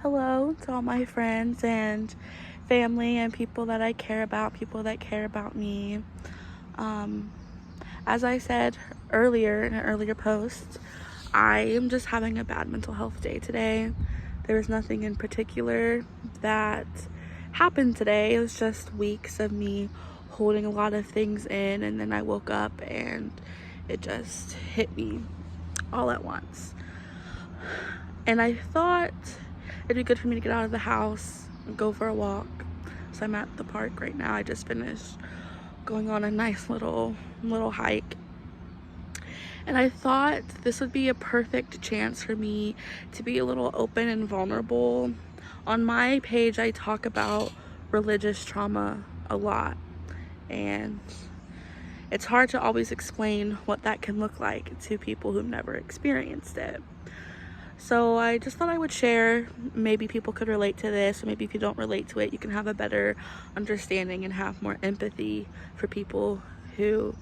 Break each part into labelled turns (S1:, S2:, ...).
S1: Hello to all my friends and family and people that I care about, people that care about me. Um, as I said earlier in an earlier post, I am just having a bad mental health day today. There was nothing in particular that happened today. It was just weeks of me holding a lot of things in, and then I woke up and it just hit me all at once. And I thought it'd be good for me to get out of the house and go for a walk. So I'm at the park right now. I just finished going on a nice little hike. And I thought this would be a perfect chance for me to be a little open and vulnerable. On my page, I talk about religious trauma a lot. And it's hard to always explain what that can look like to people who've never experienced it. So I just thought I would share. Maybe people could relate to this, or maybe if you don't relate to it, you can have a better understanding and have more empathy for people who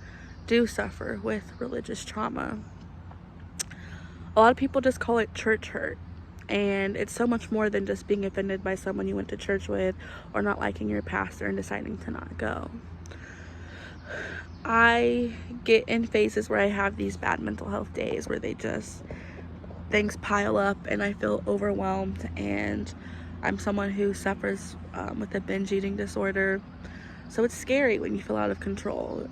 S1: do suffer with religious trauma. A lot of people just call it church hurt, and it's so much more than just being offended by someone you went to church with or not liking your pastor and deciding to not go. I get in phases where I have these bad mental health days where things pile up and I feel overwhelmed, and I'm someone who suffers with a binge eating disorder. So it's scary when you feel out of control.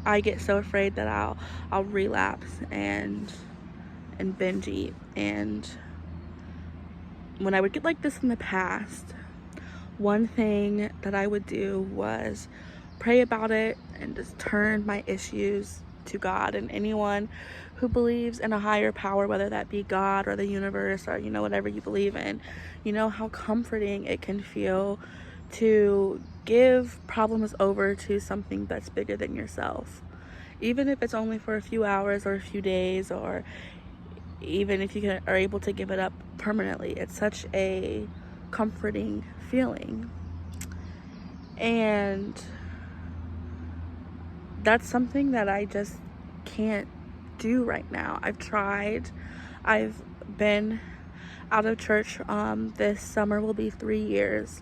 S1: I get so afraid that I'll relapse and binge eat. And when I would get like this in the past, one thing that I would do was pray about it and just turn my issues to God and anyone who believes in a higher power, whether that be God or the universe or whatever you believe in. You know how comforting it can feel to give problems over to something that's bigger than yourself, even if it's only for a few hours or a few days, or even if you are able to give it up permanently. It's such a comforting feeling, and that's something that I just can't do right now. I've tried. I've been out of church. This summer will be 3 years.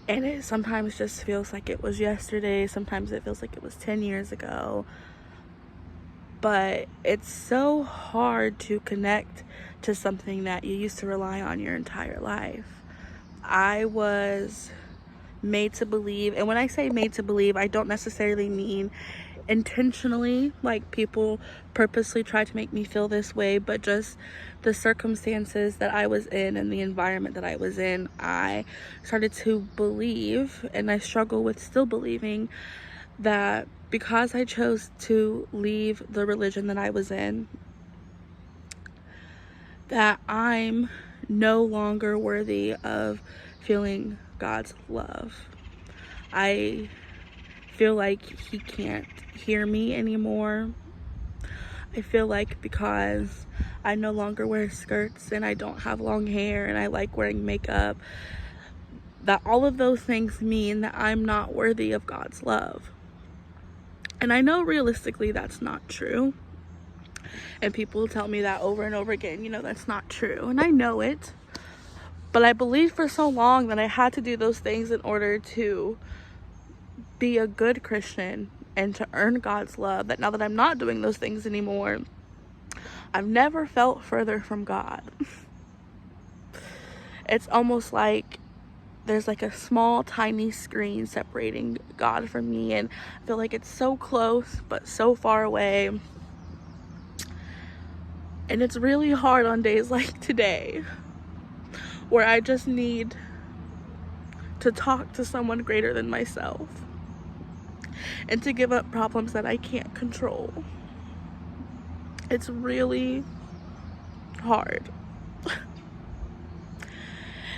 S1: And it sometimes just feels like it was yesterday. Sometimes it feels like it was 10 years ago. But it's so hard to connect to something that you used to rely on your entire life. I was made to believe, and when I say made to believe, I don't necessarily mean intentionally, like people purposely try to make me feel this way, but just the circumstances that I was in and the environment that I was in, I started to believe, and I struggle with still believing, that because I chose to leave the religion that I was in, that I'm no longer worthy of feeling God's love. I feel like he can't hear me anymore. I feel like because I no longer wear skirts and I don't have long hair and I like wearing makeup, that all of those things mean that I'm not worthy of God's love. And I know realistically that's not true. And people tell me that over and over again, that's not true. And I know it. But I believed for so long that I had to do those things in order to be a good Christian and to earn God's love, that now that I'm not doing those things anymore, I've never felt further from God. It's almost like there's like a small tiny screen separating God from me, and I feel like it's so close but so far away. And it's really hard on days like today where I just need to talk to someone greater than myself and to give up problems that I can't control. It's really hard.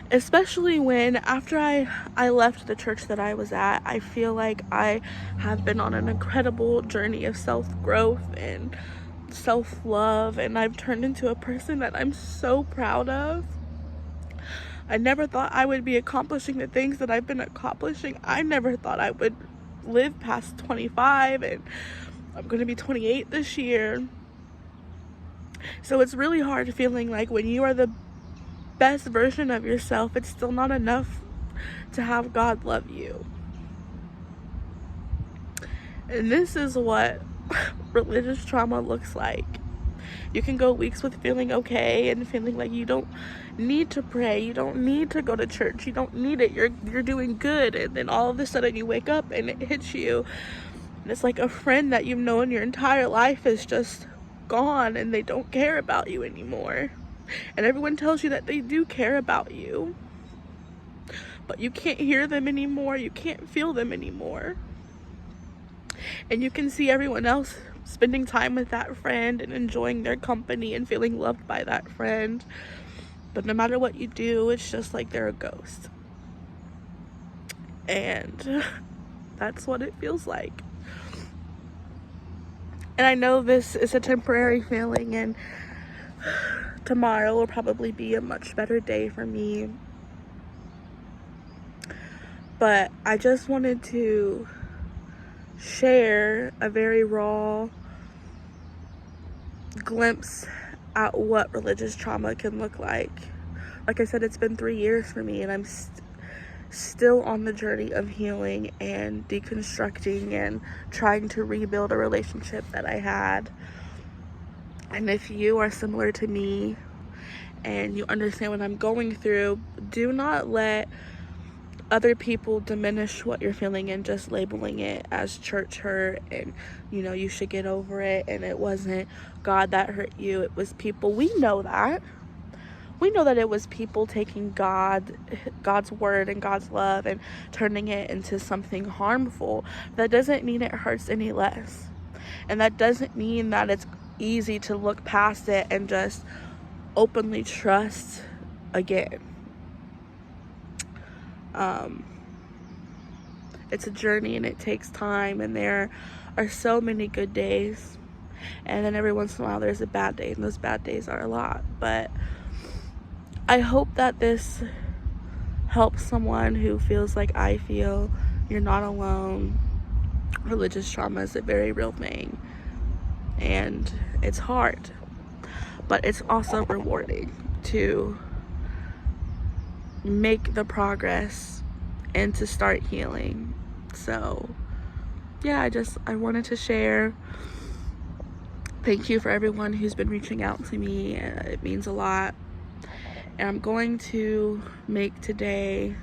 S1: Especially when after I left the church that I was at, I feel like I have been on an incredible journey of self-growth and self-love, and I've turned into a person that I'm so proud of. I never thought I would be accomplishing the things that I've been accomplishing. I never thought I would live past 25, and I'm going to be 28 this year. So it's really hard feeling like when you are the best version of yourself, it's still not enough to have God love you. And this is what religious trauma looks like. You can go weeks with feeling okay and feeling like you don't need to pray, you don't need to go to church, you don't need it, you're doing good, and then all of a sudden you wake up and it hits you, and it's like a friend that you've known your entire life is just gone, and they don't care about you anymore. And everyone tells you that they do care about you, but you can't hear them anymore, you can't feel them anymore. And you can see everyone else spending time with that friend and enjoying their company and feeling loved by that friend. But no matter what you do, it's just like they're a ghost. And that's what it feels like. And I know this is a temporary feeling, and tomorrow will probably be a much better day for me. But I just wanted to share a very raw glimpse at what religious trauma can look like. Like I said, it's been 3 years for me, and I'm still on the journey of healing and deconstructing and trying to rebuild a relationship that I had. And if you are similar to me and you understand what I'm going through, do not let other people diminish what you're feeling and just labeling it as church hurt, and you should get over it, and it wasn't God that hurt you, it was people. We know that it was people taking God's word and God's love and turning it into something harmful. That doesn't mean it hurts any less, and that doesn't mean that it's easy to look past it and just openly trust again. It's a journey, and it takes time, and there are so many good days, and then every once in a while there's a bad day, and those bad days are a lot. But I hope that this helps someone who feels like I feel. You're not alone. Religious trauma is a very real thing, and it's hard, but it's also rewarding to make the progress and to start healing. So yeah, I wanted to share. Thank you for everyone who's been reaching out to me. It means a lot, and I'm going to make today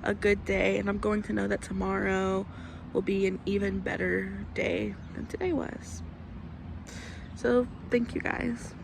S1: a good day, and I'm going to know that tomorrow will be an even better day than today was. So thank you guys.